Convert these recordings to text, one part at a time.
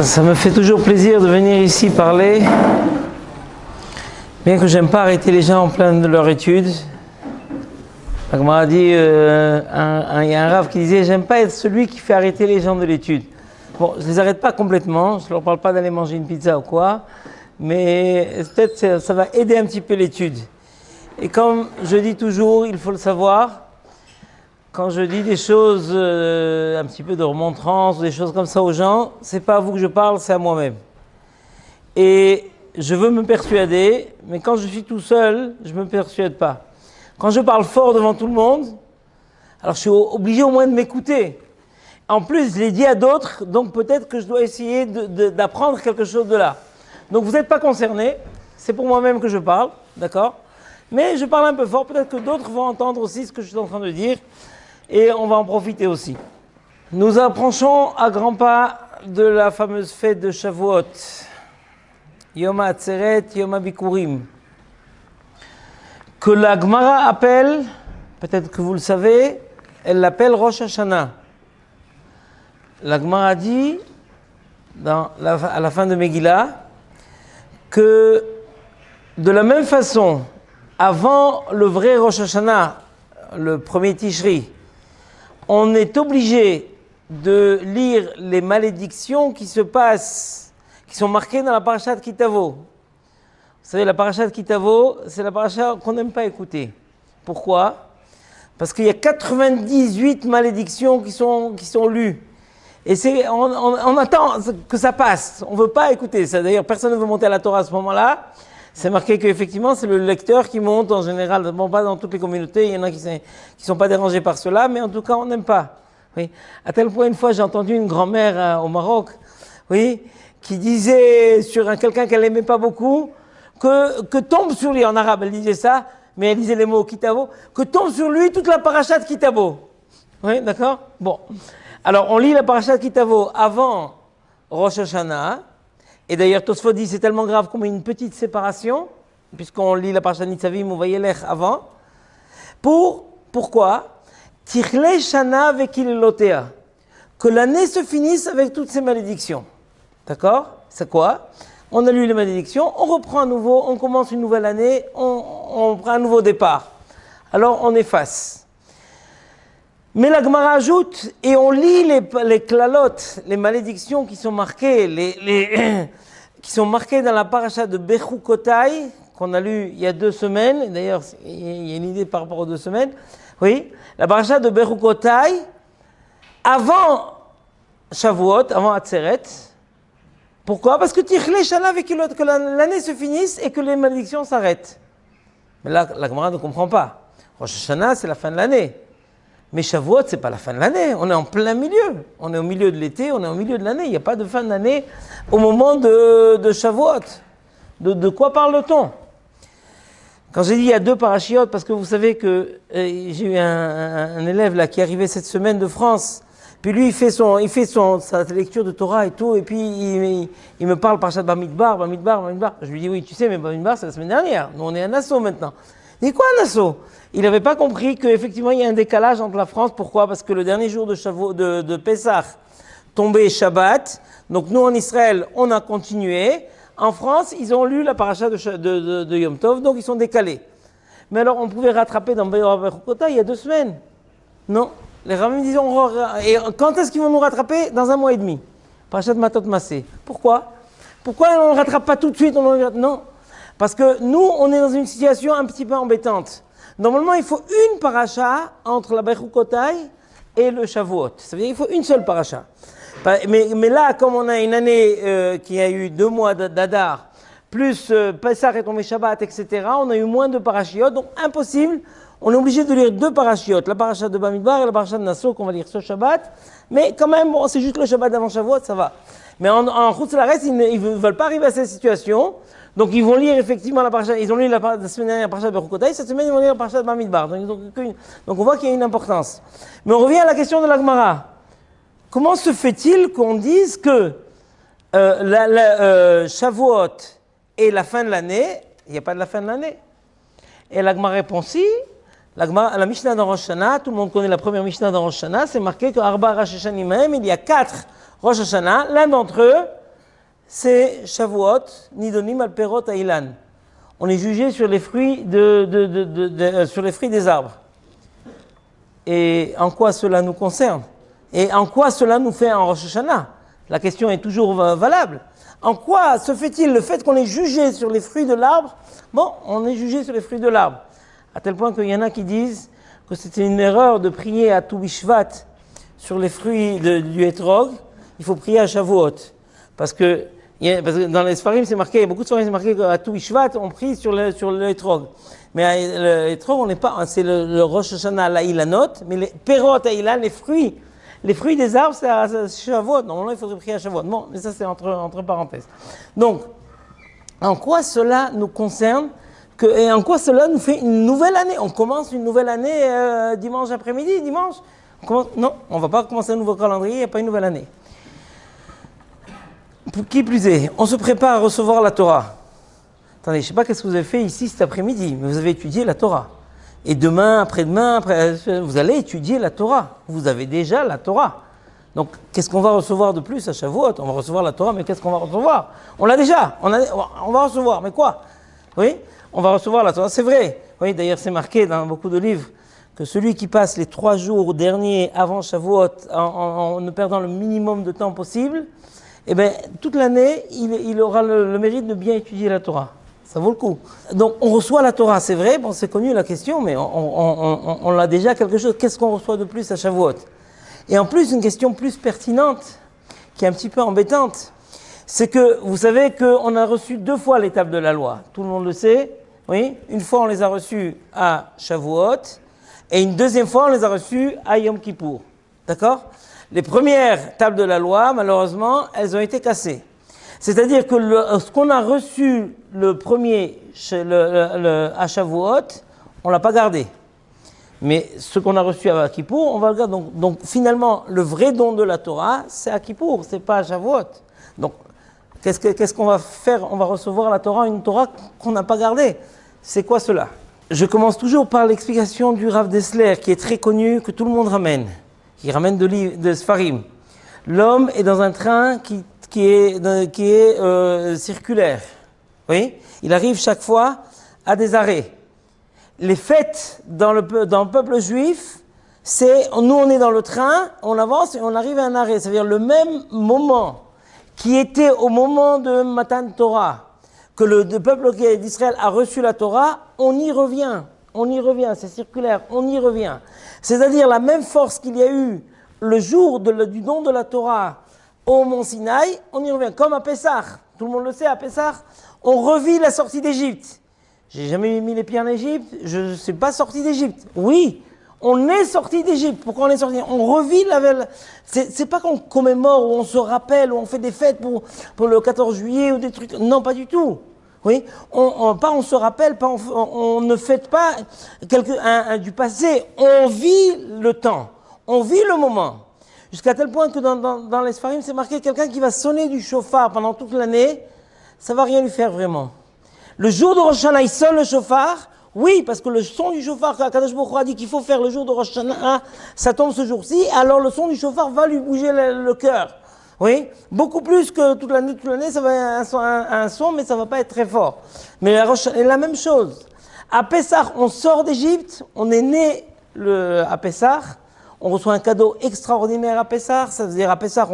Ça me fait toujours plaisir de venir ici parler, bien que j'aime pas arrêter les gens en plein de leur étude. La Gemara dit, il y a un rave qui disait, j'aime pas être celui qui fait arrêter les gens de l'étude. Bon, je les arrête pas complètement, je leur parle pas d'aller manger une pizza ou quoi, mais peut-être ça va aider un petit peu l'étude. Et comme je dis toujours, il faut le savoir, quand je dis des choses un petit peu de remontrance, des choses comme ça aux gens, c'est pas à vous que je parle, c'est à moi-même. Et je veux me persuader, mais quand je suis tout seul, je me persuade pas. Quand je parle fort devant tout le monde, alors je suis obligé au moins de m'écouter. En plus, je l'ai dit à d'autres, donc peut-être que je dois essayer d'apprendre quelque chose de là. Donc vous n'êtes pas concernés, c'est pour moi-même que je parle, d'accord ? Mais je parle un peu fort, peut-être que d'autres vont entendre aussi ce que je suis en train de dire, et on va en profiter aussi. Nous approchons à grands pas de la fameuse fête de Shavuot, Yom HaAtzeret, Yom HaBikurim, que la Gemara appelle, peut-être que vous le savez, elle l'appelle Rosh Hashanah. La Gemara dit, à la fin de Megillah, que de la même façon, avant le vrai Rosh Hashanah, le premier Tishri, on est obligé de lire les malédictions qui se passent, qui sont marquées dans la parashat Ki Tavo. Vous savez, la parashat Ki Tavo, c'est la parashat qu'on n'aime pas écouter. Pourquoi ? Parce qu'il y a 98 malédictions qui sont lues. Et on attend que ça passe. On ne veut pas écouter ça. D'ailleurs, personne ne veut monter à la Torah à ce moment-là. C'est marqué qu'effectivement, c'est le lecteur qui monte en général. Bon, pas dans toutes les communautés, il y en a qui ne sont pas dérangés par cela, mais en tout cas, on n'aime pas. Oui. À tel point, une fois, j'ai entendu une grand-mère au Maroc, oui, qui disait sur quelqu'un qu'elle n'aimait pas beaucoup, que tombe sur lui, en arabe, elle disait ça, mais elle disait les mots Ki Tavo, que tombe sur lui toute la parashat Ki Tavo. Oui, d'accord ? Bon. Alors, on lit la parashat Ki Tavo avant Rosh Hashanah. Et d'ailleurs, Tosfot dit c'est tellement grave qu'on met une petite séparation, puisqu'on lit la parashat Nitzavim ou Vayelech avant. Pourquoi ? Tichle Shana vekilelotea. Que l'année se finisse avec toutes ces malédictions. D'accord ? C'est quoi ? On a lu les malédictions, on reprend à nouveau, on commence une nouvelle année, on prend un nouveau départ. Alors, on efface. Mais la Gemara ajoute, et on lit les klalotes, les malédictions qui sont marquées, qui sont marquées dans la paracha de Bechukotai, qu'on a lu il y a 2 semaines, d'ailleurs il y a une idée par rapport aux 2 semaines, oui, la paracha de Bechukotai, avant Shavuot, avant Atzeret. Pourquoi ? Parce que Tichle Shana Vekilot, que l'année se finisse et que les malédictions s'arrêtent. Mais là, la Gemara ne comprend pas. Rosh Hashanah, c'est la fin de l'année. Mais Shavuot, ce n'est pas la fin de l'année, on est en plein milieu. On est au milieu de l'été, on est au milieu de l'année. Il n'y a pas de fin d'année au moment de Shavuot. De quoi parle-t-on ? Quand j'ai dit il y a 2 parachiotes, parce que vous savez que j'ai eu un élève là qui est arrivé cette semaine de France, puis lui il fait sa lecture de Torah et tout, et puis il me parle parachat Bamidbar. Je lui dis oui, tu sais, mais Bamidbar c'est la semaine dernière, nous on est à Nassau maintenant. Il dit quoi Nassau ? Il n'avait pas compris qu'effectivement il y a un décalage entre la France. Pourquoi ? Parce que le dernier jour de Pessah tombait Shabbat. Donc nous en Israël, on a continué. En France, ils ont lu la paracha de Yom Tov, donc ils sont décalés. Mais alors on pouvait rattraper dans Bechukotai il y a 2 semaines. Non. Les rabbins disent, et quand est-ce qu'ils vont nous rattraper ? Dans 1 mois et demi. Parachat Matot Massé. Pourquoi on ne rattrape pas tout de suite ? Non. Parce que nous, on est dans une situation un petit peu embêtante. Normalement, il faut une paracha entre la Bechukotai et le Shavuot. Ça veut dire qu'il faut une seule paracha. Mais là, comme on a une année qui a eu 2 mois d'Adar, plus Pessah est tombé Shabbat, etc., on a eu moins de parachiotes, donc impossible. On est obligé de lire 2 parachiotes, la paracha de Bamidbar et la paracha de Nassau, qu'on va lire ce Shabbat. Mais quand même, bon, c'est juste le Shabbat d'avant Shavuot, ça va. Mais en Chutz La'aretz, ils ne veulent pas arriver à cette situation. Donc ils vont lire effectivement la paracha, ils ont lu la semaine dernière la paracha de Bechukotai, cette semaine ils vont lire la paracha de Bamidbar. Donc on voit qu'il y a une importance. Mais on revient à la question de la Gemara. Comment se fait-il qu'on dise que Shavuot est la fin de l'année ? Il n'y a pas de la fin de l'année. Et la Gemara répond si. La Mishnah dans Rosh Hashanah, tout le monde connaît la première Mishnah dans Rosh Hashanah, c'est marqué que Arba Rosh Hashanah, il y a 4 Rosh Hashanah, l'un d'entre eux, c'est Shavuot, Nidonim al Perot Ailan. On est jugé sur les fruits, sur les fruits des arbres. Et en quoi cela nous concerne? Et en quoi cela nous fait un Rosh Hashanah? La question est toujours valable. En quoi se fait-il le fait qu'on est jugé sur les fruits de l'arbre? Bon, on est jugé sur les fruits de l'arbre. À tel point qu'il y en a qui disent que c'était une erreur de prier à Tou Bishvat sur les fruits du Etrog. Il faut prier à Shavuot. Parce que dans les Sfarim, c'est marqué, beaucoup de Sfarim, c'est marqué qu'à Tou Bishvat, on prie sur le Etrog. Mais le Etrog, on n'est pas, c'est le Rosh Hashanah, la Ilanot, mais les Perot à Ilan, les fruits des arbres, c'est à Shavuot. Normalement, il faudrait prier à Shavuot. Bon, mais ça, c'est entre parenthèses. Donc, en quoi cela nous concerne et en quoi cela nous fait une nouvelle année? On commence une nouvelle année dimanche après-midi, dimanche? Non, on ne va pas commencer un nouveau calendrier, il n'y a pas une nouvelle année. Qui plus est, on se prépare à recevoir la Torah. Attendez, je ne sais pas qu'est-ce que vous avez fait ici cet après-midi, mais vous avez étudié la Torah. Et demain, après-demain, vous allez étudier la Torah. Vous avez déjà la Torah. Donc, qu'est-ce qu'on va recevoir de plus à Shavuot? On va recevoir la Torah, mais qu'est-ce qu'on va recevoir? On l'a déjà. On va recevoir, mais quoi? Oui, on va recevoir la Torah, c'est vrai. Oui, d'ailleurs, c'est marqué dans beaucoup de livres que celui qui passe les 3 jours derniers avant Shavuot en ne perdant le minimum de temps possible, eh bien, toute l'année, il aura le mérite de bien étudier la Torah. Ça vaut le coup. Donc, on reçoit la Torah, c'est vrai, bon, c'est connu la question, mais on l'a déjà quelque chose. Qu'est-ce qu'on reçoit de plus à Shavuot? Et en plus, une question plus pertinente, qui est un petit peu embêtante, c'est que vous savez qu'on a reçu 2 fois les tables de la loi. Tout le monde le sait, oui. Une fois, on les a reçues à Shavuot, et une deuxième fois, on les a reçues à Yom Kippour. D'accord? Les premières tables de la loi, malheureusement, elles ont été cassées. C'est-à-dire que ce qu'on a reçu le premier à Shavuot, on ne l'a pas gardé. Mais ce qu'on a reçu à Kippour, on va le garder. Donc finalement, le vrai don de la Torah, c'est à Kippour, ce n'est pas à Shavuot. Donc qu'est-ce qu'on va faire? On va recevoir la Torah, une Torah qu'on n'a pas gardée. C'est quoi cela? Je commence toujours par l'explication du Rav Dessler, qui est très connu, que tout le monde ramène. Il ramène de Sfarim. L'homme est dans un train qui est circulaire. Oui, il arrive chaque fois à des arrêts. Les fêtes dans le peuple juif, c'est nous on est dans le train, on avance et on arrive à un arrêt. C'est-à-dire le même moment qui était au moment de Matan Torah, que le peuple d'Israël a reçu la Torah, on y revient, c'est circulaire, on y revient. C'est-à-dire la même force qu'il y a eu le jour du don de la Torah au mont Sinaï, on y revient. Comme à Pessah, tout le monde le sait, à Pessah, on revit la sortie d'Égypte. J'ai jamais mis les pieds en Égypte, je ne suis pas sorti d'Égypte. Oui, on est sorti d'Égypte. Pourquoi on est sorti? On revit c'est pas qu'on commémore ou on se rappelle ou on fait des fêtes pour le 14 juillet ou des trucs. Non, pas du tout. Oui, on se rappelle, on ne fête pas du passé. On vit le temps, on vit le moment. Jusqu'à tel point que dans les Sfarim, c'est marqué quelqu'un qui va sonner du chauffard pendant toute l'année, ça va rien lui faire vraiment. Le jour de Rosh Hashanah, il sonne le chauffard. Oui, parce que le son du chauffard, quand Kadosh Baruch Hu a dit qu'il faut faire le jour de Rosh Hashanah, ça tombe ce jour-ci, alors le son du chauffard va lui bouger le cœur. Oui, beaucoup plus que toute l'année, ça va être un son, mais ça ne va pas être très fort. Mais la même chose. À Pessah, on sort d'Égypte, on est né à Pessah, on reçoit un cadeau extraordinaire à Pessah, ça veut dire à Pessah,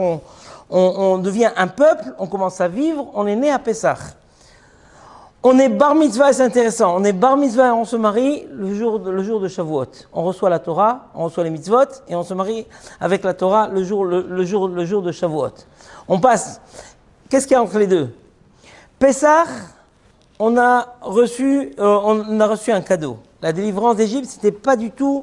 on devient un peuple, on commence à vivre, on est né à Pessah. On est bar mitzvah, c'est intéressant. On est bar mitzvah et on se marie le jour de Shavuot. On reçoit la Torah, on reçoit les mitzvot et on se marie avec la Torah le jour de Shavuot. On passe. Qu'est-ce qu'il y a entre les deux? Pessah, on a reçu un cadeau. La délivrance d'Égypte, c'était pas du tout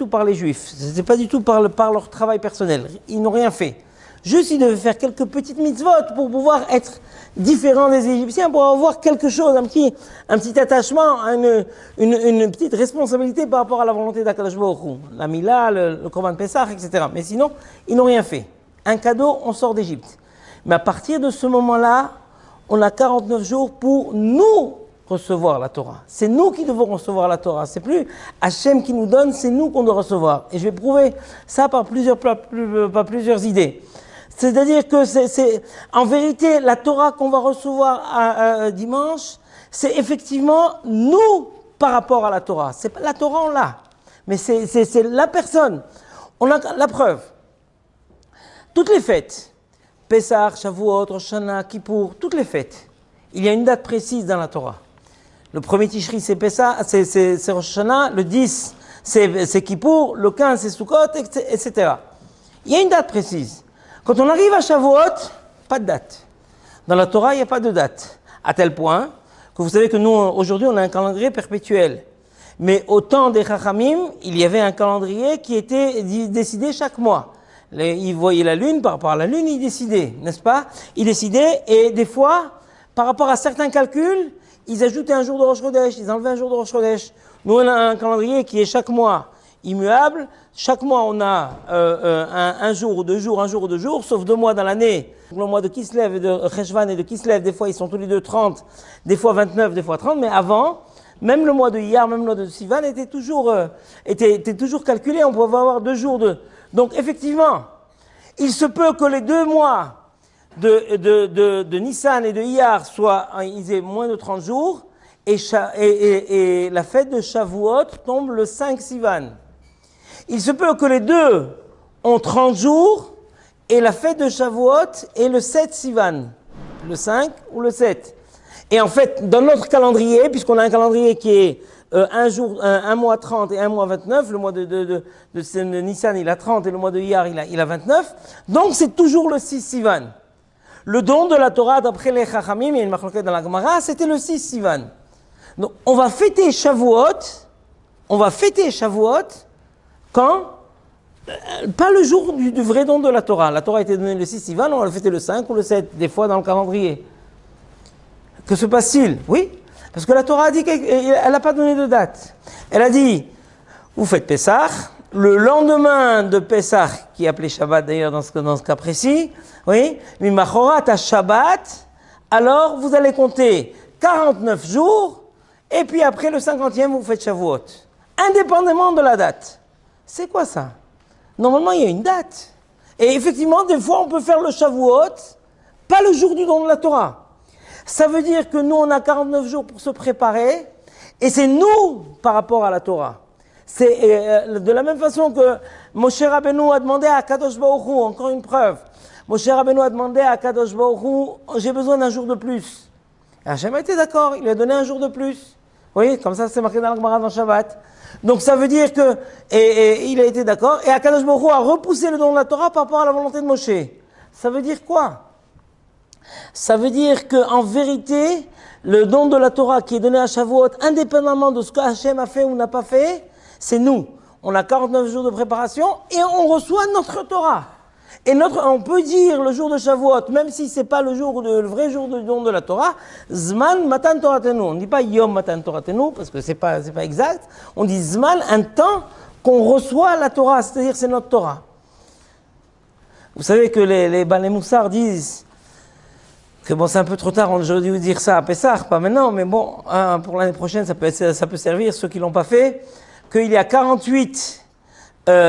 par les Juifs. C'était pas du tout par leur travail personnel. Ils n'ont rien fait. Juste, ils devaient faire quelques petites mitzvot pour pouvoir être différents des Égyptiens, pour avoir quelque chose, un petit attachement, une petite responsabilité par rapport à la volonté d'Akadosh Baruch Hu. La Mila, le Korban Pessah, etc. Mais sinon, ils n'ont rien fait. Un cadeau, on sort d'Égypte. Mais à partir de ce moment-là, on a 49 jours pour nous recevoir la Torah. C'est nous qui devons recevoir la Torah. C'est plus Hachem qui nous donne, c'est nous qu'on doit recevoir. Et je vais prouver ça par plusieurs idées. C'est-à-dire que en vérité, la Torah qu'on va recevoir dimanche, c'est effectivement nous par rapport à la Torah. C'est pas la Torah, on l'a. Mais c'est la personne. On a la preuve. Toutes les fêtes, Pessah, Shavuot, Rosh Hashanah, Kippour, toutes les fêtes, il y a une date précise dans la Torah. Le premier Tishri, c'est Pessah, c'est Rosh Hashanah, le 10, c'est Kippour, le 15, c'est Sukkot, etc. Il y a une date précise. Quand on arrive à Shavuot, pas de date. Dans la Torah, il n'y a pas de date. À tel point que vous savez que nous, aujourd'hui, on a un calendrier perpétuel. Mais au temps des Chachamim, il y avait un calendrier qui était décidé chaque mois. Ils voyaient la lune, par rapport à la lune, ils décidaient, n'est-ce pas? Ils décidaient, et des fois, par rapport à certains calculs, ils ajoutaient un jour de Rosh Chodesh, ils enlevaient un jour de Rosh Chodesh. Nous, on a un calendrier qui est chaque mois immuable. Chaque mois, on a un jour ou 2 jours, un jour ou 2 jours, sauf 2 mois dans l'année. Le mois de Kislev et de Cheshvan et de Kislev, des fois, ils sont tous les deux 30, des fois 29, des fois 30, mais avant, même le mois de Iyar, même le mois de Sivan était toujours calculé, on pouvait avoir 2 jours de... Donc, effectivement, il se peut que les 2 mois de Nissan et de Iyar ils aient moins de 30 jours, et la fête de Shavuot tombe le 5 Sivan. Il se peut que les deux ont 30 jours, et la fête de Shavuot est le 7 Sivan, le 5 ou le 7. Et en fait, dans notre calendrier, puisqu'on a un calendrier qui est un mois 30 et un mois 29, le mois de Nissan il a 30 et le mois de Iyar il a 29, donc c'est toujours le 6 Sivan. Le don de la Torah d'après les Chachamim, il y a une marloquette dans la Gemara, c'était le 6 Sivan. Donc on va fêter Shavuot quand pas le jour du vrai don de la Torah. La Torah a été donnée le 6 Sivan, on va le fêter le 5 ou le 7, des fois dans le calendrier. Que se passe-t-il? Oui, parce que la Torah a dit qu'elle n'a pas donné de date. Elle a dit, vous faites Pessah, le lendemain de Pessah, qui est appelé Shabbat d'ailleurs dans ce cas précis, oui, Mimachorat à Shabbat, alors vous allez compter 49 jours, et puis après le 50e, vous faites Shavuot. Indépendamment de la date. C'est quoi ça? Normalement, il y a une date. Et effectivement, des fois, on peut faire le Shavuot, pas le jour du don de la Torah. Ça veut dire que nous, on a 49 jours pour se préparer, et c'est nous par rapport à la Torah. C'est de la même façon que Moshe Rabbeinu a demandé à Kadosh Baruch Hu, encore une preuve, Moshe Rabbeinu a demandé à Kadosh Baruch Hu, j'ai besoin d'un jour de plus. Et Hachem a été d'accord, il lui a donné un jour de plus. Oui, comme ça c'est marqué dans la Gemara dans Shabbat. Donc ça veut dire que, et il a été d'accord, et Akadosh Baruch Hu a repoussé le don de la Torah par rapport à la volonté de Moshe. Ça veut dire quoi? Ça veut dire qu'en vérité, le don de la Torah qui est donné à Shavuot, indépendamment de ce que Hachem a fait ou n'a pas fait, c'est nous. On a 49 jours de préparation et on reçoit notre Torah. Et on peut dire le jour de Shavuot, même si c'est pas le vrai jour du don de la Torah, Zman Matan Toratenu. On ne dit pas Yom Matan Toratenu parce que c'est pas exact. On dit Zman, un temps qu'on reçoit la Torah, c'est-à-dire c'est notre Torah. Vous savez que les Balei Moussar disent que bon, c'est un peu trop tard, j'aurais dû vous dire ça à Pessah, pas maintenant, mais bon, pour l'année prochaine, ça peut servir, ceux qui l'ont pas fait, qu'il y a 48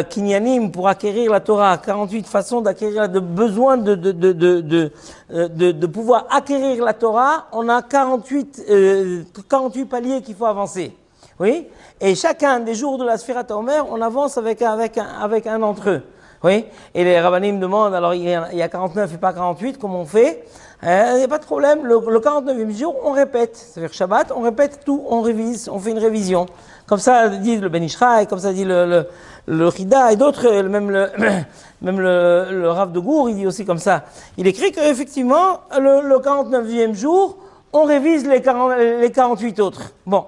kinyanim pour acquérir la Torah, 48 façons d'acquérir, de besoin de pouvoir acquérir la Torah, on a 48 paliers qu'il faut avancer. Oui? Et chacun des jours de la Sfirat HaOmer, on avance avec un d'entre eux. Oui? Et les rabbanim demandent, alors il y a 49 et pas 48, comment on fait? Il n'y a pas de problème, le 49e jour, on répète. C'est-à-dire Shabbat, on répète tout, on révise, on fait une révision. Comme ça dit le Ben Ishraï, comme ça dit le Rida et d'autres, même le Rav de Gour, il dit aussi comme ça. Il écrit qu'effectivement, le 49e jour, on révise les 48 autres. Bon.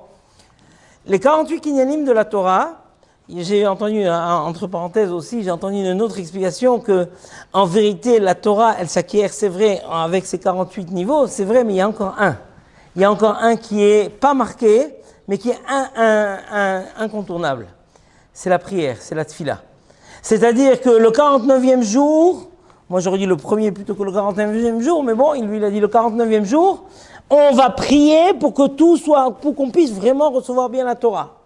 Les 48 kinyanim de la Torah, j'ai entendu, entre parenthèses aussi, j'ai entendu une autre explication que, en vérité, la Torah, elle s'acquiert, c'est vrai, avec ses 48 niveaux, c'est vrai, mais il y a encore un. Il y a encore un qui est pas marqué, mais qui est incontournable. C'est la prière, c'est la tfila. C'est-à-dire que le 49e jour, moi j'aurais dit le premier plutôt que le 49e jour, mais bon, il a dit le 49e jour, on va prier pour que tout soit, pour qu'on puisse vraiment recevoir bien la Torah.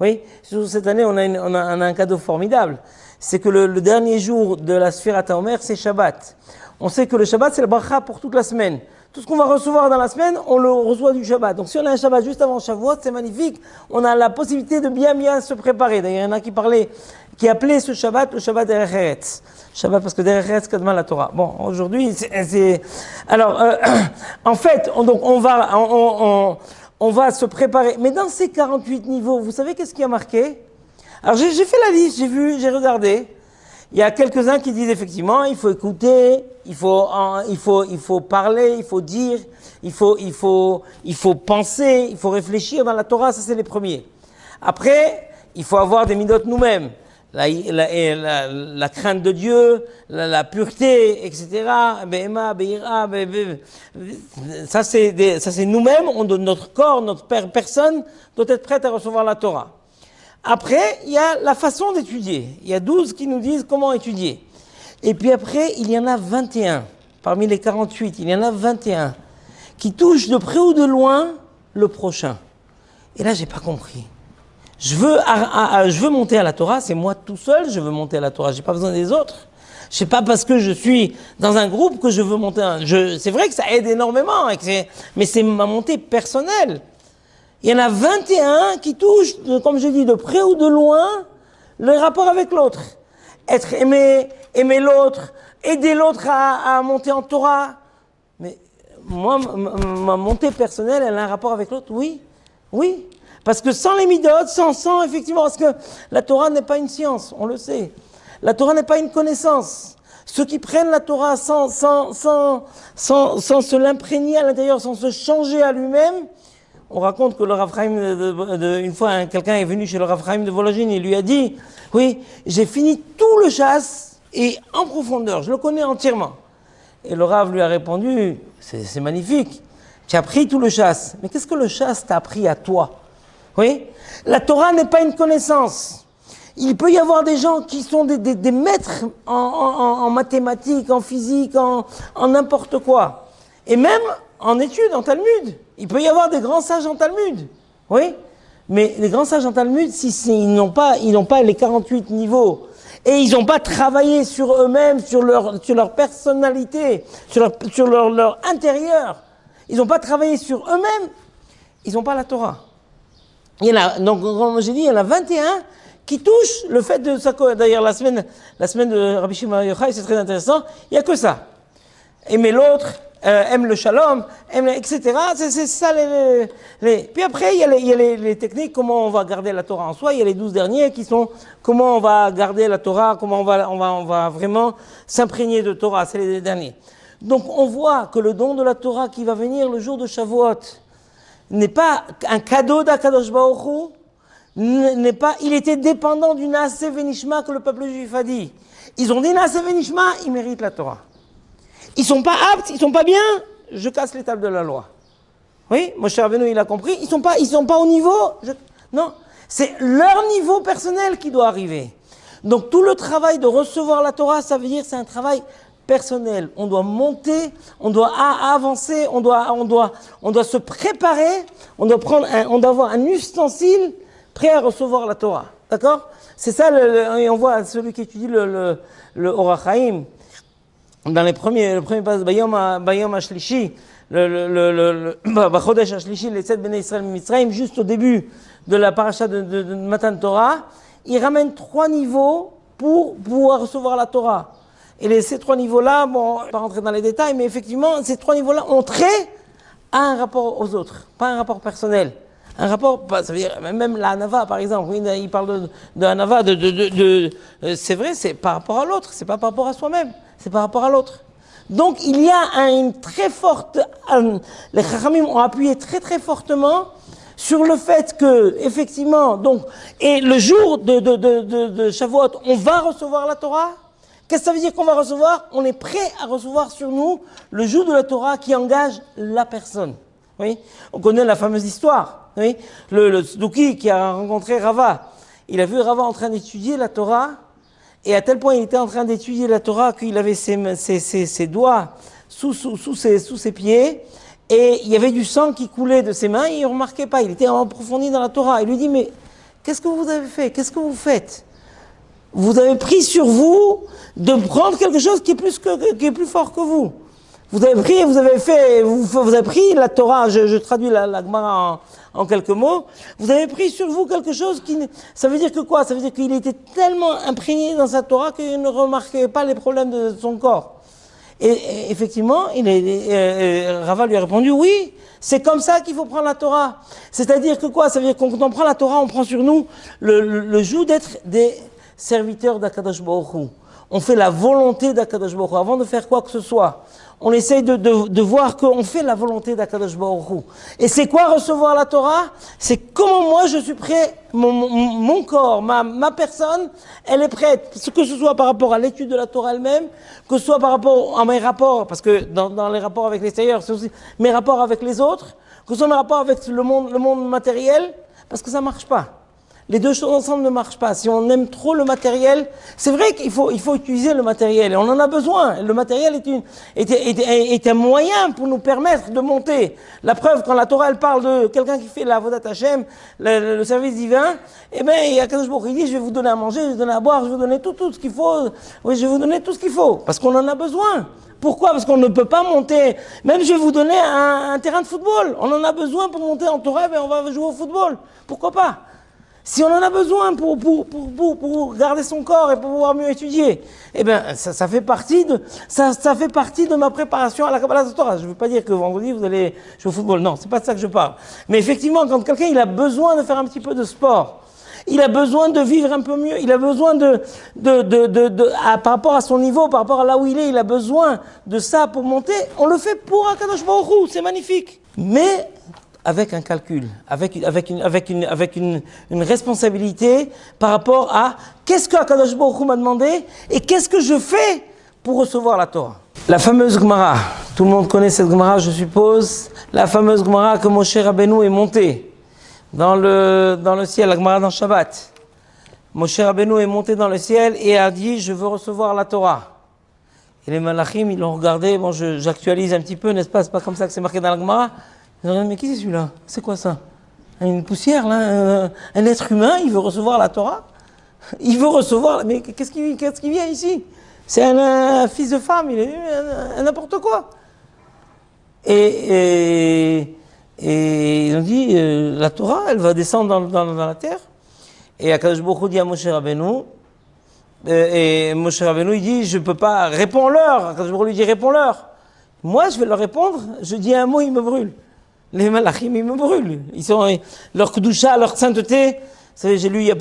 Oui, surtout cette année, on a un cadeau formidable. C'est que le dernier jour de la Sfirat HaOmer, c'est Shabbat. On sait que le Shabbat, c'est le bracha pour toute la semaine. Tout ce qu'on va recevoir dans la semaine, on le reçoit du Shabbat. Donc si on a un Shabbat juste avant Shavuot, c'est magnifique. On a la possibilité de bien se préparer. D'ailleurs, il y en a qui appelaient ce Shabbat le Shabbat Derech Eretz. Shabbat parce que Derech Eretz kadma la Torah. Bon, aujourd'hui, alors, en fait, on va se préparer. Mais dans ces 48 niveaux, vous savez qu'est-ce qui a marqué? Alors j'ai fait la liste, j'ai regardé. Il y a quelques-uns qui disent effectivement, il faut écouter, il faut parler, il faut dire, il faut penser, il faut réfléchir dans la Torah, ça c'est les premiers. Après, il faut avoir des midot nous-mêmes, la crainte de Dieu, la pureté, etc. Be'ema, be'ira, ça c'est nous-mêmes, notre corps, notre personne doit être prête à recevoir la Torah. Après, il y a la façon d'étudier. Il y a 12 qui nous disent comment étudier. Et puis après, il y en a 21. Parmi les 48, il y en a 21 qui touchent de près ou de loin le prochain. Et là, j'ai pas compris. Je veux monter à la Torah, c'est moi tout seul, je veux monter à la Torah. J'ai pas besoin des autres. C'est pas parce que je suis dans un groupe que je veux monter. C'est vrai que ça aide énormément, mais c'est ma montée personnelle. Il y en a 21 qui touchent, comme je dis, de près ou de loin, le rapport avec l'autre. Être aimé, aimer l'autre, aider l'autre à monter en Torah. Mais moi, ma montée personnelle, elle a un rapport avec l'autre? Oui. Parce que sans les midot, sans effectivement, parce que la Torah n'est pas une science, on le sait. La Torah n'est pas une connaissance. Ceux qui prennent la Torah sans se l'imprégner à l'intérieur, sans se changer à lui-même. On raconte que le Rav Chaim, une fois, quelqu'un est venu chez le Rav Chaim de Vologine, il lui a dit, oui, j'ai fini tout le chasse et en profondeur, je le connais entièrement. Et le Rav lui a répondu, c'est magnifique, tu as appris tout le chasse, mais qu'est-ce que le chasse t'a appris à toi? Oui, la Torah n'est pas une connaissance. Il peut y avoir des gens qui sont des maîtres en mathématiques, en physique, en n'importe quoi. Et même en études, en Talmud. Il peut y avoir des grands sages en Talmud. Oui. Mais les grands sages en Talmud, ils n'ont pas les 48 niveaux. Et ils n'ont pas travaillé sur eux-mêmes, sur leur personnalité, sur leur intérieur. Ils n'ont pas travaillé sur eux-mêmes. Ils n'ont pas la Torah. Il y en a, donc, comme j'ai dit, il y en a 21 qui touchent le fait de ça. D'ailleurs, la semaine de Rabbi Shimon Bar Yochai, c'est très intéressant. Il n'y a que ça. Aimer l'autre, aime le shalom, etc. C'est ça Puis après, il y a les techniques, comment on va garder la Torah en soi. Il y a les 12 derniers qui sont comment on va garder la Torah, comment on va vraiment s'imprégner de Torah. C'est les derniers. Donc on voit que le don de la Torah qui va venir le jour de Shavuot n'est pas un cadeau d'Akadosh Baruch Hu, il était dépendant du Naaseh Venishma que le peuple juif a dit. Ils ont dit Naaseh Venishma, ils méritent la Torah. Ils sont pas aptes, ils sont pas bien, je casse les tables de la loi. Oui, Moshe Rabbeinu, il a compris, ils sont pas au niveau, non, c'est leur niveau personnel qui doit arriver. Donc tout le travail de recevoir la Torah, ça veut dire c'est un travail personnel. On doit monter, on doit avancer, on doit se préparer, on doit avoir un ustensile prêt à recevoir la Torah. D'accord? C'est ça, et on voit celui qui étudie le Orach Chaim, dans le premier passage, Bayom HaShlishi, Bachodesh HaShlishi, les 7 Bnei Israël Mitzrayim, juste au début de la paracha de Matan Torah, il ramène 3 niveaux pour pouvoir recevoir la Torah. Et ces 3 niveaux-là, bon, je ne vais pas rentrer dans les détails, mais effectivement, ces 3 niveaux-là ont trait à un rapport aux autres, pas un rapport personnel. Un rapport, ça veut dire, même la Hanava, par exemple, il parle de Hanava, c'est vrai, c'est par rapport à l'autre, c'est pas par rapport à soi-même, c'est par rapport à l'autre. Donc, il y a une très forte, les Chachamim ont appuyé très très fortement sur le fait que, effectivement, donc, et le jour de Shavuot, on va recevoir la Torah. Qu'est-ce que ça veut dire qu'on va recevoir? On est prêt à recevoir sur nous le jour de la Torah qui engage la personne. Oui, on connaît la fameuse histoire. Oui, le Tzduki qui a rencontré Rava, il a vu Rava en train d'étudier la Torah, et à tel point il était en train d'étudier la Torah qu'il avait ses doigts sous ses pieds, et il y avait du sang qui coulait de ses mains, et il ne remarquait pas, il était approfondi dans la Torah. Il lui dit, mais Qu'est-ce que vous avez fait? Qu'est-ce que vous faites? Vous avez pris sur vous de prendre quelque chose qui est plus fort que vous. Vous avez pris, vous avez pris la Torah, je traduis la Gemara en quelques mots, vous avez pris sur vous quelque chose ça veut dire que quoi? Ça veut dire qu'il était tellement imprégné dans sa Torah qu'il ne remarquait pas les problèmes de son corps. Et effectivement, Rava lui a répondu, oui, c'est comme ça qu'il faut prendre la Torah. C'est-à-dire que quoi? Ça veut dire que quand on prend la Torah, on prend sur nous le joug d'être des serviteurs d'Akadosh Baruch Hu. On fait la volonté d'Akadosh Baruch Hu. Avant de faire quoi que ce soit, on essaye de voir qu'on fait la volonté d'Akadosh Baruch Hu. Et c'est quoi recevoir la Torah? C'est comment moi je suis prêt, mon corps, ma personne, elle est prête. Que ce soit par rapport à l'étude de la Torah elle-même, que ce soit par rapport à mes rapports, parce que dans les rapports avec l'extérieur, c'est aussi mes rapports avec les autres, que ce soit mes rapports avec le monde matériel, parce que ça marche pas. Les deux choses ensemble ne marchent pas. Si on aime trop le matériel, c'est vrai qu'il faut utiliser le matériel et on en a besoin. Le matériel est un moyen pour nous permettre de monter. La preuve, quand la Torah elle parle de quelqu'un qui fait la Avodat Hashem, le service divin, eh bien, il y a quelque chose qui dit, je vais vous donner à manger, je vais vous donner à boire, je vais vous donner tout ce qu'il faut. Oui, je vais vous donner tout ce qu'il faut. Parce qu'on en a besoin. Pourquoi? Parce qu'on ne peut pas monter. Même je vais vous donner un terrain de football. On en a besoin pour monter en Torah, ben on va jouer au football. Pourquoi pas? Si on en a besoin pour garder son corps et pour pouvoir mieux étudier, eh bien, ça fait partie de ma préparation à la Kabbalah Torah. Je ne veux pas dire que vendredi vous allez jouer au football. Non, c'est pas de ça que je parle. Mais effectivement, quand quelqu'un il a besoin de faire un petit peu de sport, il a besoin de vivre un peu mieux, il a besoin par rapport à son niveau, par rapport à là où il a besoin de ça pour monter, on le fait pour Akadosh Baruch Hu, c'est magnifique. Mais avec un calcul, avec une responsabilité par rapport à qu'est-ce que Akadosh Baruch Hu m'a demandé et qu'est-ce que je fais pour recevoir la Torah. La fameuse Gemara, tout le monde connaît cette Gemara, je suppose, la fameuse Gemara que Moshe Rabbeinu est monté dans le ciel, la Gemara dans Shabbat. Moshe Rabbeinu est monté dans le ciel et a dit, je veux recevoir la Torah. Et les Malachim, ils l'ont regardé, bon, j'actualise un petit peu, n'est-ce pas, c'est pas comme ça que c'est marqué dans la Gemara. Ils ont dit, mais qui c'est celui-là? C'est quoi ça? Une poussière, là, un être humain, il veut recevoir la Torah? Il veut recevoir, mais qu'est-ce qui vient ici? C'est un fils de femme, il est n'importe quoi. Et ils ont dit, la Torah, elle va descendre dans la terre. Et Akadosh Baruch Hu dit à Moshe Rabbeinu, et Moshe Rabbeinu, il dit, je ne peux pas, réponds-leur. Akadosh Baruch Hu lui dit, réponds-leur. Moi, je vais leur répondre, je dis un mot, ils me brûlent. Les malachim, ils me brûlent. Leur kedusha, leur sainteté. Vous savez, j'ai lu,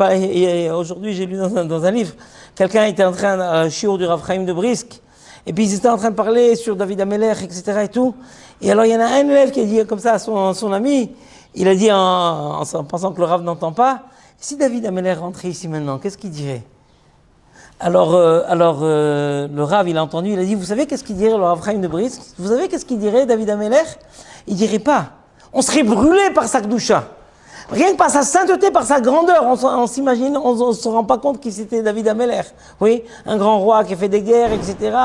aujourd'hui, j'ai lu dans un livre, quelqu'un était en train, shiur du Rav Chaim de Brisk, et puis ils étaient en train de parler sur David Amelech, etc. et tout. Et alors, il y en a un élève qui a dit comme ça à son ami, il a dit en pensant que le Rav n'entend pas, si David Amelech rentrait ici maintenant, qu'est-ce qu'il dirait? Alors, le Rav, il a entendu, il a dit, vous savez qu'est-ce qu'il dirait le Rav Chaim de Brisk? Vous savez qu'est-ce qu'il dirait David Amelech? Il dirait pas. On serait brûlé par sa kedusha. Rien que par sa sainteté, par sa grandeur. On s'imagine, on se rend pas compte qu'il c'était David Amelech. Oui, un grand roi qui a fait des guerres, etc.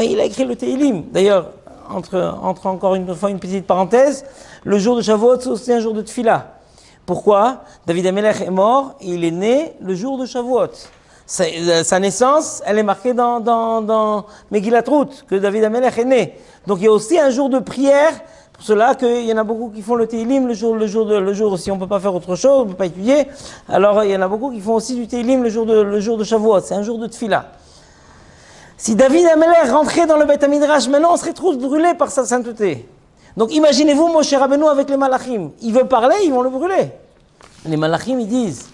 Il a écrit le Tehillim. D'ailleurs, entre encore une fois une petite parenthèse, le jour de Shavuot, c'est aussi un jour de Tfila. Pourquoi? David Amelech est mort et il est né le jour de Shavuot. Sa naissance, elle est marquée dans Megillat Ruth, que David Amelech est né. Donc il y a aussi un jour de prière. Pour cela qu'il y en a beaucoup qui font le Tehillim le jour si on ne peut pas faire autre chose, on ne peut pas étudier. Alors il y en a beaucoup qui font aussi du Tehillim le jour de Shavuot. C'est un jour de Tfila. Si David Amelech rentrait dans le Beth Midrash, maintenant on serait tous brûlés par sa sainteté. Donc imaginez-vous Moshe Rabbeinu avec les Malachim. Il veut parler, ils vont le brûler. Les Malachim ils disent,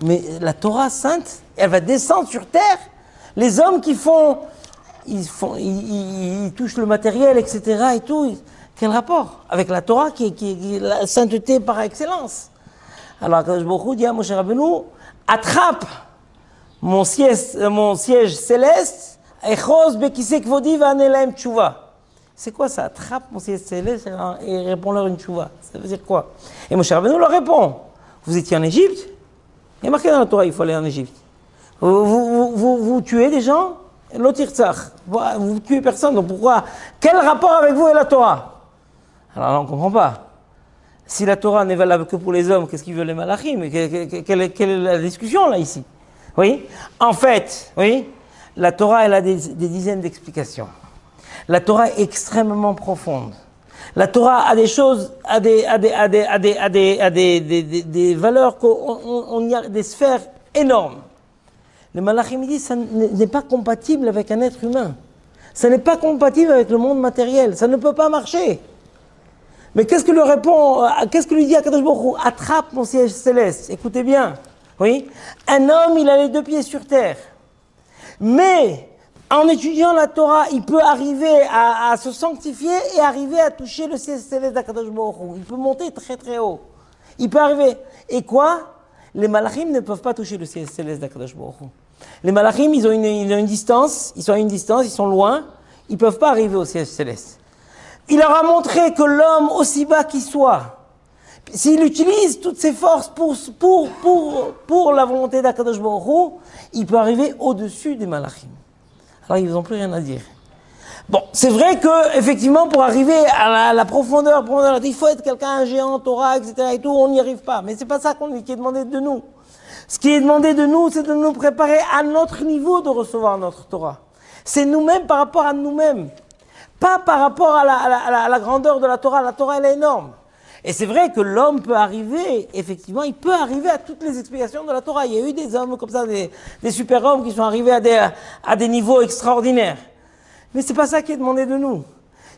mais la Torah sainte, elle va descendre sur terre. Les hommes qui ils touchent le matériel, etc. et tout. Quel rapport avec la Torah qui est la sainteté par excellence? Alors, Akadosh Baruch Hu dit à Moshe Rabbeinu, attrape mon siège céleste, echos bekisei kvodi va'aneh lahem tshuva. C'est quoi ça? Attrape mon siège céleste et réponds-leur une tshuva. Ça veut dire quoi? Et Moshe Rabbeinu leur répond, vous étiez en Égypte? Il y a marqué dans la Torah, il faut aller en Égypte. Vous tuez des gens? L'otirtzach. Vous tuez personne, donc pourquoi? Quel rapport avec vous et la Torah? Alors là, on ne comprend pas. Si la Torah n'est valable que pour les hommes, qu'est-ce qu'ils veulent les malachim? Quelle est la discussion là ici? Oui. En fait, oui, la Torah elle a des dizaines d'explications. La Torah est extrêmement profonde. La Torah a des choses, a des valeurs, on y a des sphères énormes. Les malachim disent ça n'est pas compatible avec un être humain. Ça n'est pas compatible avec le monde matériel. Ça ne peut pas marcher. Mais qu'est-ce que lui dit Akadosh Baruch Hu? Attrape mon siège céleste. Écoutez bien. Oui. Un homme, il a les deux pieds sur terre. Mais en étudiant la Torah, il peut arriver à se sanctifier et arriver à toucher le siège céleste d'Akadosh Baruch Hu. Il peut monter très très haut. Il peut arriver. Et quoi? Les malachim ne peuvent pas toucher le siège céleste d'Akadosh Baruch Hu. Les malachim, ils ont une distance, ils sont à une distance, ils sont loin, ils ne peuvent pas arriver au siège céleste. Il leur a montré que l'homme, aussi bas qu'il soit, s'il utilise toutes ses forces pour la volonté d'Akadosh Baruch Hu, il peut arriver au-dessus des malachim. Alors ils n'ont plus rien à dire. Bon, c'est vrai que effectivement, pour arriver à la profondeur, il faut être quelqu'un, un géant, Torah, etc. et tout, on n'y arrive pas. Mais c'est pas ça qui est demandé de nous. Ce qui est demandé de nous, c'est de nous préparer à notre niveau de recevoir notre Torah. C'est nous-mêmes par rapport à nous-mêmes. Pas par rapport à la grandeur de la Torah. La Torah, elle est énorme. Et c'est vrai que l'homme peut arriver, effectivement, il peut arriver à toutes les explications de la Torah. Il y a eu des hommes comme ça, des super-hommes qui sont arrivés à des niveaux extraordinaires. Mais c'est pas ça qui est demandé de nous.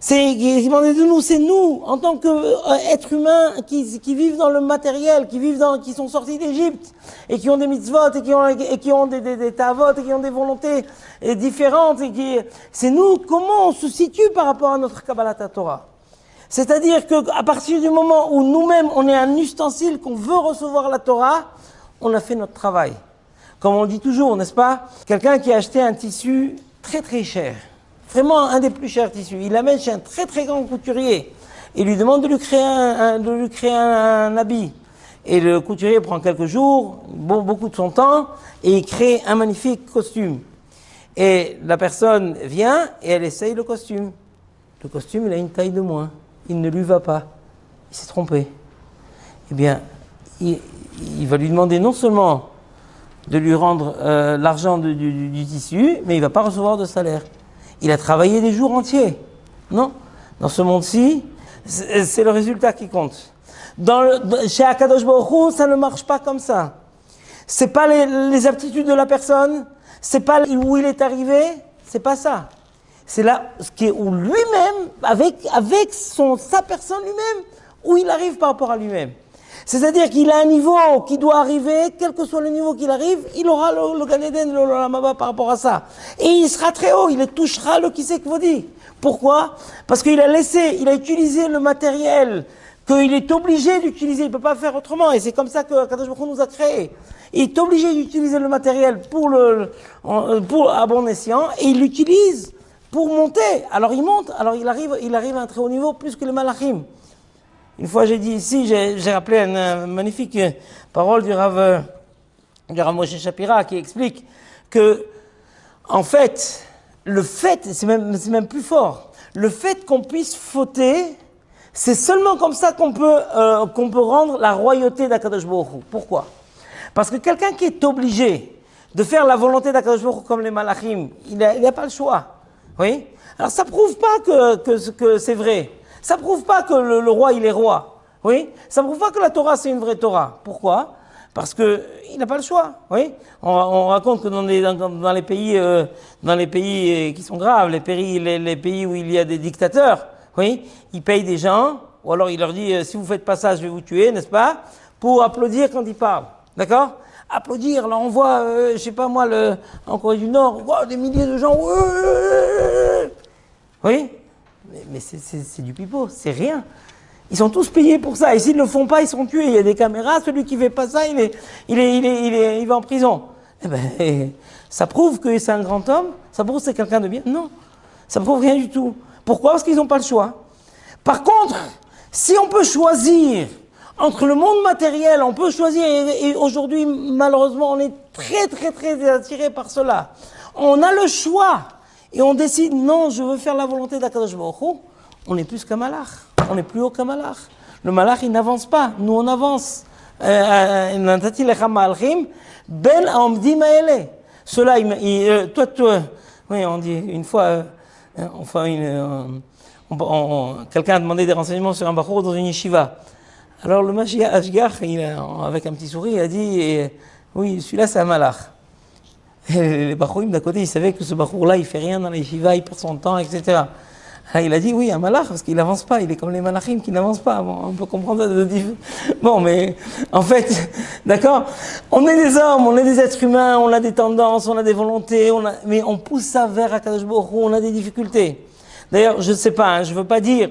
C'est nous, en tant qu'êtres humains qui vivent dans le matériel, qui sont sortis d'Égypte, et qui ont des mitzvot, et qui ont des tavot, et qui ont des volontés différentes, c'est nous, comment on se situe par rapport à notre Kabbalat Torah. C'est-à-dire qu'à partir du moment où nous-mêmes, on est un ustensile qu'on veut recevoir la Torah, on a fait notre travail. Comme on dit toujours, n'est-ce pas? Quelqu'un qui a acheté un tissu très très cher, vraiment un des plus chers tissus, il l'amène chez un très très grand couturier et lui demande de lui créer un habit. Et le couturier prend quelques jours, beaucoup de son temps, et il crée un magnifique costume. Et la personne vient et elle essaye le costume. Le costume, il a une taille de moins. Il ne lui va pas. Il s'est trompé. Eh bien, il va lui demander non seulement de lui rendre l'argent du tissu, mais il ne va pas recevoir de salaire. Il a travaillé des jours entiers. Non. Dans ce monde-ci, c'est le résultat qui compte. Chez Akadosh Baruch Hu, ça ne marche pas comme ça. C'est pas les aptitudes de la personne, c'est pas où il est arrivé, c'est pas ça. C'est là où lui-même, avec sa personne lui-même, où il arrive par rapport à lui-même. C'est-à-dire qu'il a un niveau qui doit arriver, quel que soit le niveau qu'il arrive, il aura le Gan Eden, le Olam Haba par rapport à ça. Et il sera très haut, il touchera le Kisei Kvodi. Pourquoi? Parce qu'il a utilisé le matériel qu'il est obligé d'utiliser, il ne peut pas faire autrement. Et c'est comme ça que Kadosh Baruch Hu nous a créés. Il est obligé d'utiliser le matériel à bon escient, et il l'utilise pour monter. Alors il monte, alors il arrive à un très haut niveau, plus que les malachim. Une fois j'ai dit ici, j'ai rappelé une magnifique parole du Rav Moshe Shapira qui explique que, en fait, c'est même plus fort. Le fait qu'on puisse fauter, c'est seulement comme ça qu'on peut rendre la royauté d'Akadosh Baruch Hu. Pourquoi? Parce que quelqu'un qui est obligé de faire la volonté d'Akadosh Baruch Hu comme les malachim, il n'a pas le choix. Oui? Alors ça prouve pas que c'est vrai. Ça prouve pas que le roi il est roi. Oui? Ça prouve pas que la Torah c'est une vraie Torah. Pourquoi? Parce que il n'a pas le choix. Oui? On raconte que dans les pays qui sont graves, les pays où il y a des dictateurs, oui, ils payent des gens, ou alors il leur dit si vous faites pas ça, je vais vous tuer, n'est-ce pas? Pour applaudir quand ils parlent. D'accord? Applaudir. Là on voit, je sais pas moi, en Corée du Nord, on voit des milliers de gens. Oui? Mais c'est du pipeau, c'est rien. Ils sont tous payés pour ça. Et s'ils ne le font pas, ils sont tués. Il y a des caméras. Celui qui ne fait pas ça, il va en prison. Eh ben, ça prouve que c'est un grand homme. Ça prouve que c'est quelqu'un de bien. Non, ça ne prouve rien du tout. Pourquoi? Parce qu'ils n'ont pas le choix. Par contre, si on peut choisir entre le monde matériel, on peut choisir. Et aujourd'hui, malheureusement, on est très, très, très attiré par cela. On a le choix. Et on décide, non, je veux faire la volonté d'Akadosh Baruch Hu. On est plus qu'un malach. On est plus haut qu'un malach. Le malach, il n'avance pas. Nous, on avance. Natati lecha malchim ben haomdim haele. Cela, oui, on dit une fois, quelqu'un a demandé des renseignements sur un bachour dans une yeshiva. Alors le Ashgar, avec un petit sourire, il a dit oui, celui-là c'est un malach. Et les bachourim d'à côté, ils savaient que ce bachour-là, il fait rien dans la yeshiva, il perd son temps, etc. Alors, il a dit oui, un malach, parce qu'il n'avance pas, il est comme les malachim qui n'avancent pas. Bon, on peut comprendre. Bon, mais en fait, d'accord, on est des hommes, on est des êtres humains, on a des tendances, on a des volontés, mais on pousse ça vers Akadosh Baruch Hu, on a des difficultés. D'ailleurs, je ne sais pas, je ne veux pas dire,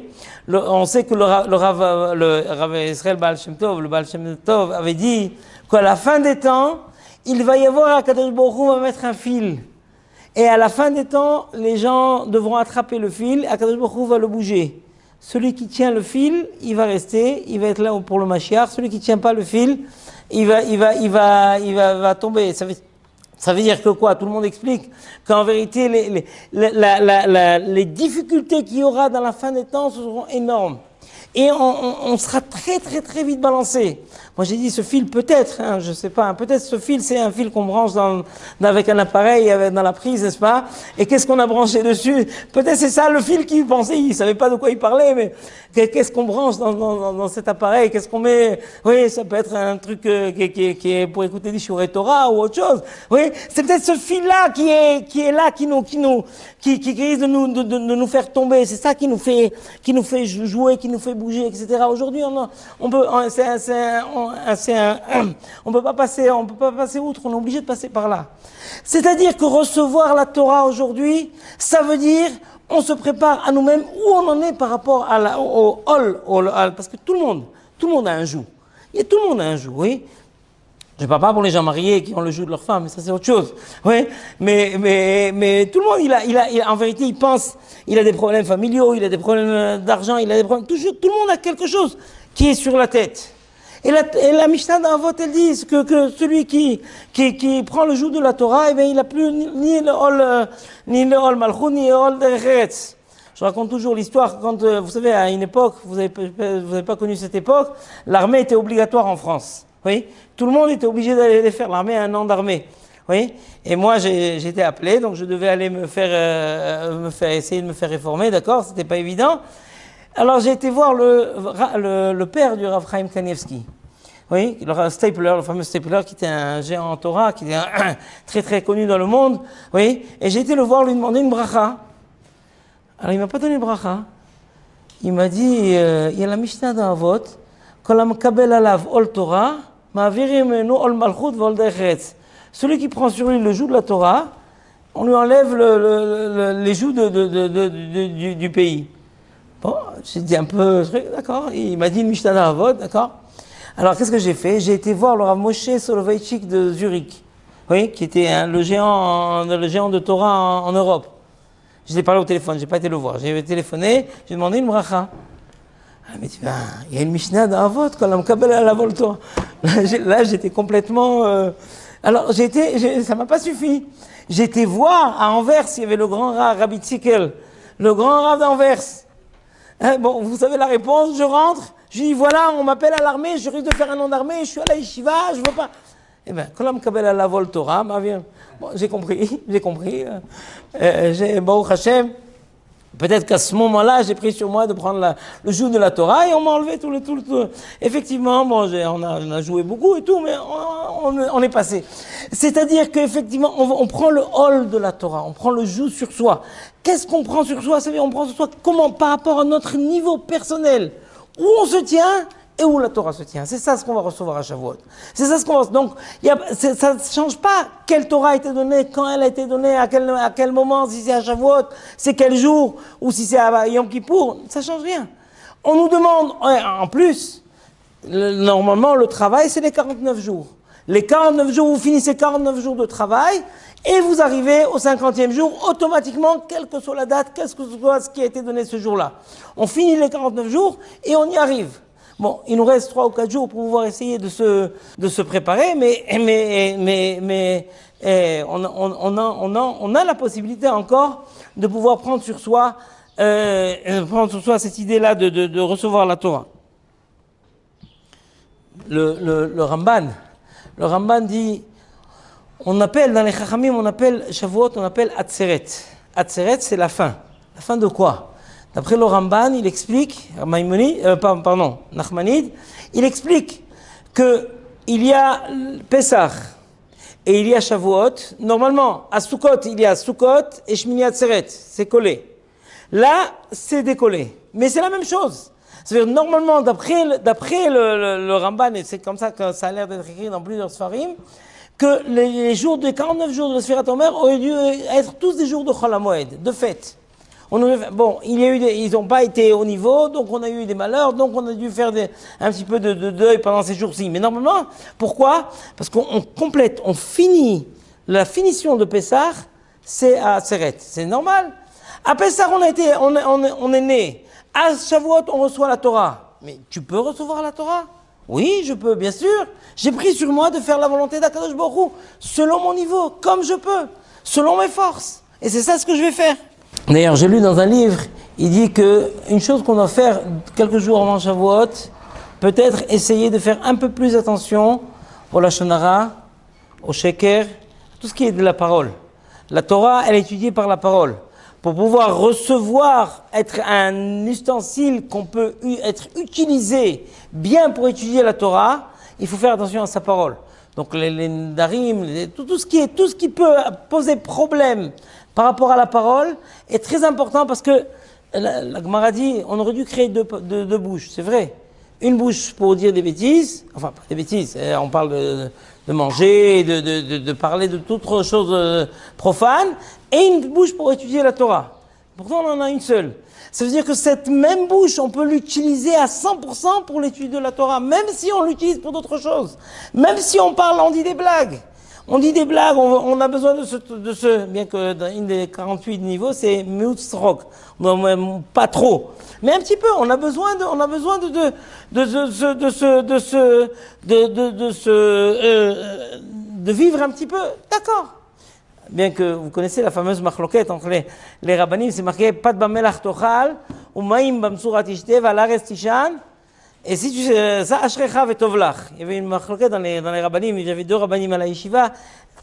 on sait que le Rav Israël Baal Shem Tov, le Baal Shem Tov avait dit qu'à la fin des temps, il va y avoir Akadosh Baruch Hu va mettre un fil. Et à la fin des temps, les gens devront attraper le fil, Akadosh Baruch Hu va le bouger. Celui qui tient le fil, il va rester, il va être là pour le Mashiach. Celui qui ne tient pas le fil, il va tomber. Ça veut dire que quoi? Tout le monde explique qu'en vérité, les difficultés qu'il y aura dans la fin des temps seront énormes. Et on sera très très très vite balancé. Moi j'ai dit ce fil peut-être, je sais pas, peut-être ce fil c'est un fil qu'on branche avec un appareil, dans la prise, n'est-ce pas? Et qu'est-ce qu'on a branché dessus? Peut-être c'est ça le fil qu'il pensait, il savait pas de quoi il parlait, mais qu'est-ce qu'on branche dans cet appareil? Qu'est-ce qu'on met? Oui, ça peut être un truc qui est pour écouter des Shurei Torah ou autre chose. Oui, c'est peut-être ce fil-là qui est là, qui risque de nous faire tomber. C'est ça qui nous fait jouer, qui nous fait bouger, etc. Aujourd'hui, on peut pas passer outre, on est obligé de passer par là. C'est-à-dire que recevoir la Torah aujourd'hui, ça veut dire on se prépare à nous-mêmes où on en est par rapport au hol, parce que tout le monde a un joug. Et tout le monde a un joug, oui. Je ne parle pas pour les gens mariés qui ont le joug de leur femme, mais ça c'est autre chose. Oui, mais tout le monde, en vérité, il pense, il a des problèmes familiaux, il a des problèmes d'argent, il a des problèmes, tout le monde a quelque chose qui est sur la tête. Et la Mishnah d'Avot, elle dit que celui qui prend le joug de la Torah, eh bien, il n'a plus ni le hol malchut, ni le hol deretz. Je raconte toujours l'histoire quand, vous savez, à une époque, vous avez pas connu cette époque, l'armée était obligatoire en France. Oui, tout le monde était obligé d'aller faire l'armée, un an d'armée. Oui, et moi j'étais appelé, donc je devais aller essayer de me faire réformer, d'accord, c'était pas évident. Alors j'ai été voir le père du Rav Chaim Kanievski. Oui, le fameux Stapler, qui était un géant en Torah, qui était très très connu dans le monde. Oui, et j'ai été le voir, lui demander une bracha. Alors il m'a pas donné de bracha. Il m'a dit, il y a la Mishnah dans Avot, Kolam kabel alav ol Torah, ma'avirim nu ol malchut vol deretz. Celui qui prend sur lui le joug de la Torah, on lui enlève les jougs du pays. Bon, j'ai dit un peu, d'accord, il m'a dit une Mishnah dans Avot, d'accord. Alors qu'est-ce que j'ai fait? J'ai été voir le Rav Moshe Soloveitchik de Zurich, oui, qui était le géant de Torah en Europe. Je l'ai parlé au téléphone, j'ai pas été le voir. J'ai téléphoné, j'ai demandé une bracha. Il m'a dit, il y a une Mishnah dans Avot, quand on kabel à la Torah. Là, j'étais complètement. Alors, ça m'a pas suffi. J'ai été voir à Anvers, il y avait le grand Rav Rabbi Tzickel, le grand Rav d'Anvers. Bon, vous savez la réponse, je rentre, je dis voilà, on m'appelle à l'armée, je risque de faire un an d'armée, je suis à la yeshiva, je veux pas. Eh bien, Kolam Kabel à la Torah, bon, j'ai compris. Baruch Hashem, peut-être qu'à ce moment-là, j'ai pris sur moi de prendre le joug de la Torah et on m'a enlevé tout. Effectivement, bon, on a joué beaucoup et tout, mais on est passé. C'est-à-dire qu'effectivement, on prend le hol de la Torah, on prend le joug sur soi. Qu'est-ce qu'on prend sur soi? Ça veut dire, on prend sur soi comment, par rapport à notre niveau personnel, où on se tient et où la Torah se tient. C'est ça ce qu'on va recevoir à Shavuot. C'est ça ce qu'on va. Donc, ça ne change pas quelle Torah a été donnée, quand elle a été donnée, à quel moment, si c'est à Shavuot, c'est quel jour, ou si c'est à Yom Kippour, ça ne change rien. On nous demande, en plus, normalement, le travail, c'est les 49 jours. Les 49 jours, vous finissez 49 jours de travail, et vous arrivez au 50e jour, automatiquement, quelle que soit la date, quel que soit ce qui a été donné ce jour-là. On finit les 49 jours, et on y arrive. Bon, il nous reste 3 ou 4 jours pour pouvoir essayer de se préparer, mais on a la possibilité encore de pouvoir prendre sur soi cette idée-là de recevoir la Torah. le Ramban. Le Ramban dit, on appelle dans les Chachamim, on appelle Shavuot, on appelle Atzeret. Atzeret, c'est la fin. La fin de quoi? D'après le Ramban, il explique, Nachmanide, il explique que il y a Pesach et il y a Shavuot. Normalement, à Sukkot, il y a Sukkot et Shmini Atzeret. C'est collé. Là, c'est décollé. Mais c'est la même chose. C'est-à-dire, normalement, d'après le Ramban, et c'est comme ça que ça a l'air d'être écrit dans plusieurs Sfarim, que les jours de 49 jours de la Sfirat Omer auraient dû être tous des jours de Chol HaMoed, de fête. Ils n'ont pas été au niveau, donc on a eu des malheurs, donc on a dû faire un petit peu de deuil pendant ces jours-ci. Mais normalement, pourquoi? Parce qu'on complète, on finit la finition de Pessah, c'est à Seret. C'est normal. À Pessah, on est né. À Shavuot, on reçoit la Torah. Mais tu peux recevoir la Torah? Oui, je peux, bien sûr. J'ai pris sur moi de faire la volonté d'Akadosh Baruch Hu, selon mon niveau, comme je peux, selon mes forces. Et c'est ça ce que je vais faire. D'ailleurs, j'ai lu dans un livre, il dit qu'une chose qu'on doit faire quelques jours avant Shavuot, peut-être essayer de faire un peu plus attention au Lashon Hara, au Sheker, tout ce qui est de la parole. La Torah, elle est étudiée par la parole. Pour pouvoir recevoir, être un ustensile qu'on peut être utilisé bien pour étudier la Torah, il faut faire attention à sa parole. Donc les darim, tout ce qui peut poser problème par rapport à la parole est très important parce que la Gemara dit, on aurait dû créer deux bouches, c'est vrai. Une bouche pour dire des bêtises, enfin pas des bêtises, on parle de manger, de parler de toute autre chose profane, et une bouche pour étudier la Torah. Pourtant, on en a une seule. Ça veut dire que cette même bouche, on peut l'utiliser à 100% pour l'étude de la Torah, même si on l'utilise pour d'autres choses. Même si on parle, on dit des blagues. On dit des blagues, on a besoin de ce bien que dans une des 48 niveaux, c'est Meutzrok. Pas trop. Mais un petit peu, on a besoin de vivre un petit peu. D'accord. Bien que vous connaissez la fameuse machloket entre les rabbanim, c'est marqué Pat bamelach tochal, umaim bamsurat ishte, valares tishan. Et si tu sais ça, ashrecha vetovlach. Il y avait une machloket dans les rabbanim, il y avait deux rabbanim à la yeshiva,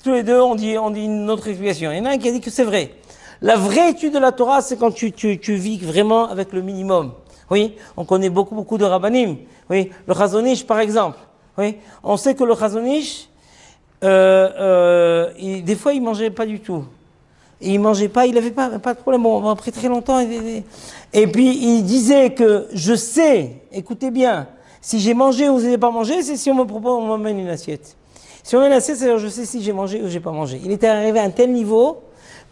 tous les deux ont dit une autre explication. Il y en a un qui a dit que c'est vrai. La vraie étude de la Torah, c'est quand tu vis vraiment avec le minimum. Oui, on connaît beaucoup de rabbanim. Oui, le Chazon Ish par exemple. Oui, on sait que le Chazon Ish, des fois il mangeait pas du tout. Il mangeait pas, il avait pas de problème. Bon, après très longtemps, et puis il disait que je sais, écoutez bien, si j'ai mangé ou je n'ai pas mangé, c'est si on me propose, on m'amène une assiette. Si on a une assiette, c'est-à-dire je sais si j'ai mangé ou j'ai pas mangé. Il était arrivé à un tel niveau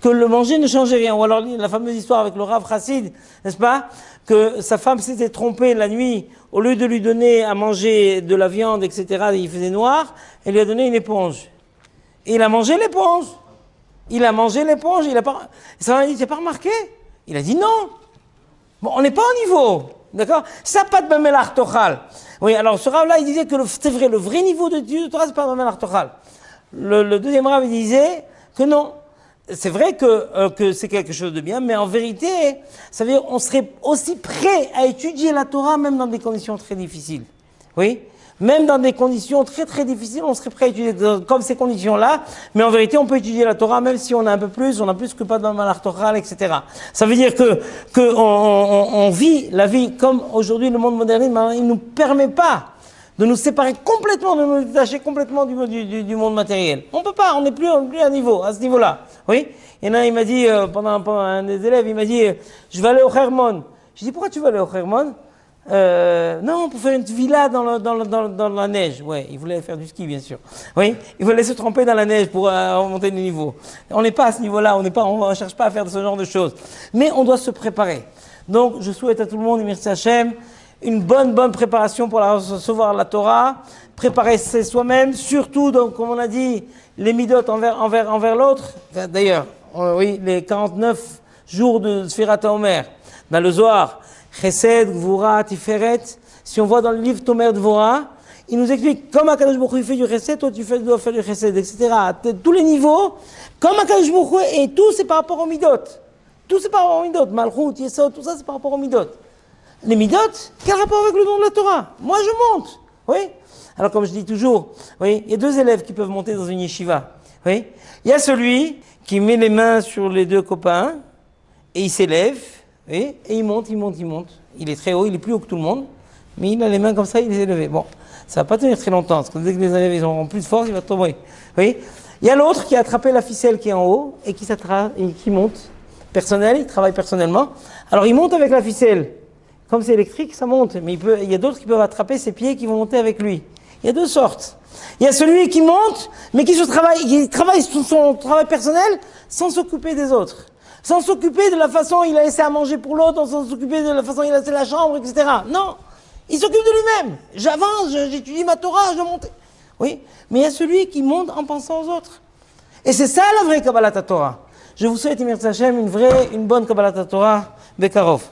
que le manger ne changeait rien. Ou alors la fameuse histoire avec le Rav Chassid, n'est-ce pas, que sa femme s'était trompée la nuit, au lieu de lui donner à manger de la viande, etc., il faisait noir, elle lui a donné une éponge. Et il a mangé l'éponge. Il a mangé l'éponge, ça m'a dit, t'as pas remarqué? Il a dit non. Bon, on n'est pas au niveau, d'accord? Ça pas de bamelach tochal. Oui, alors ce Rav là, il disait que c'est vrai, le vrai niveau de Dieu de Torah, c'est pas bamelach tochal. Le deuxième Rav, il disait que non. C'est vrai que c'est quelque chose de bien, mais en vérité, ça veut dire on serait aussi prêt à étudier la Torah même dans des conditions très difficiles. Oui? Même dans des conditions très très difficiles, on serait prêt à étudier comme ces conditions-là, mais en vérité, on peut étudier la Torah même si on a un peu plus, on a plus que pas dans le malach Torah, etc. Ça veut dire que on vit la vie comme aujourd'hui le monde moderne, il ne nous permet pas de nous séparer complètement, de nous détacher complètement du monde matériel. On peut pas, on n'est plus à ce niveau-là. Oui? Il y en a, il m'a dit, pendant un des élèves, il m'a dit, je vais aller au Hermon. Je dis, pourquoi tu vas aller au Hermon? Non, pour faire une villa dans la neige. Ouais, il voulait faire du ski, bien sûr. Oui, il voulait se tremper dans la neige pour remonter le niveau. On n'est pas à ce niveau-là, on ne cherche pas à faire ce genre de choses. Mais on doit se préparer. Donc, je souhaite à tout le monde, merci Hachem, une bonne préparation pour recevoir la Torah. Préparer soi-même, surtout, donc, comme on a dit, les midot envers l'autre. D'ailleurs, oui, les 49 jours de Sfirat HaOmer, dans le Zohar, Chesed, Gvura, Tiferet. Si on voit dans le livre Tomer Dvora, il nous explique comme Akadosh Baruch Hu fait du Chesed, toi tu dois faire du Chesed, etc. Tous les niveaux, comme Akadosh Baruch Hu, et tout c'est par rapport aux midot. Tout c'est par rapport aux midot. Malchut, Yesod, tout ça c'est par rapport aux midot. Les midot, quel rapport avec le don de la Torah? Moi je monte. Oui. Alors comme je dis toujours, oui, il y a deux élèves qui peuvent monter dans une yeshiva. Oui. Il y a celui qui met les mains sur les deux copains et il s'élève, oui, et il monte, il monte, il monte. Il est très haut, il est plus haut que tout le monde, mais il a les mains comme ça, il est élevé. Bon, ça va pas tenir très longtemps, parce que dès que les élèves ils auront plus de force, il va tomber. Oui. Il y a l'autre qui a attrapé la ficelle qui est en haut et qui monte. Personnel, il travaille personnellement. Alors il monte avec la ficelle. Comme c'est électrique, ça monte. Mais il y a d'autres qui peuvent attraper ses pieds qui vont monter avec lui. Il y a deux sortes. Il y a celui qui monte, mais qui travaille son travail personnel sans s'occuper des autres. Sans s'occuper de la façon dont il a laissé à manger pour l'autre, sans s'occuper de la façon dont il a laissé la chambre, etc. Non, il s'occupe de lui-même. J'avance, j'étudie ma Torah, je dois monter. Oui, mais il y a celui qui monte en pensant aux autres. Et c'est ça la vraie Kabbalat Torah. Je vous souhaite, Mir Hashem, une bonne Kabbalat Torah, Bekarov.